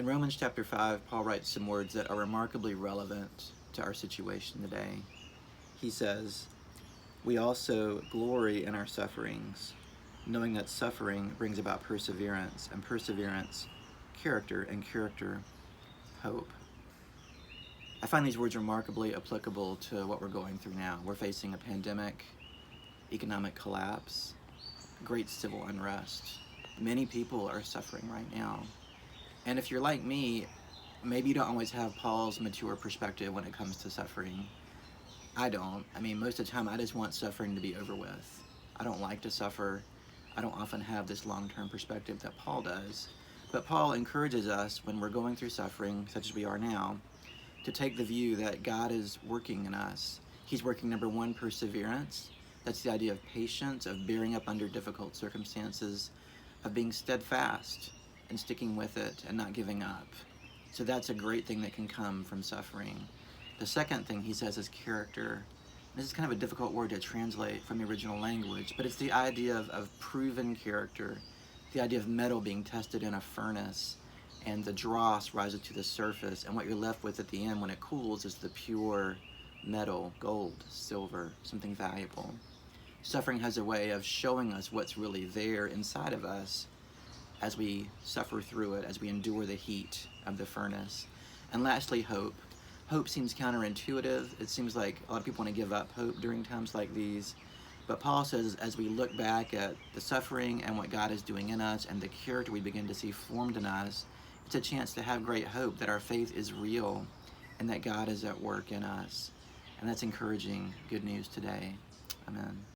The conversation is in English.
In Romans chapter 5, Paul writes some words that are remarkably relevant to our situation today. He says, "We also glory in our sufferings, knowing that suffering brings about perseverance, and perseverance, character, and character, hope." I find these words remarkably applicable to what we're going through now. We're facing a pandemic, economic collapse, great civil unrest. Many people are suffering right now. And if you're like me, maybe you don't always have Paul's mature perspective when it comes to suffering. I don't. I mean, most of the time I just want suffering to be over with. I don't like to suffer. I don't often have this long-term perspective that Paul does. But Paul encourages us when we're going through suffering, such as we are now, to take the view that God is working in us. He's working, number one, perseverance. That's the idea of patience, of bearing up under difficult circumstances, of being steadfast and sticking with it and not giving up. So that's a great thing that can come from suffering. The second thing he says is character. This is kind of a difficult word to translate from the original language, but it's the idea of proven character, the idea of metal being tested in a furnace, and the dross rises to the surface, and what you're left with at the end when it cools is the pure metal, gold, silver, something valuable. Suffering has a way of showing us what's really there inside of us as we suffer through it, as we endure the heat of the furnace. And lastly, hope. Hope seems counterintuitive. It seems like a lot of people want to give up hope during times like these. But Paul says as we look back at the suffering and what God is doing in us and the character we begin to see formed in us, it's a chance to have great hope that our faith is real and that God is at work in us. And that's encouraging good news today. Amen.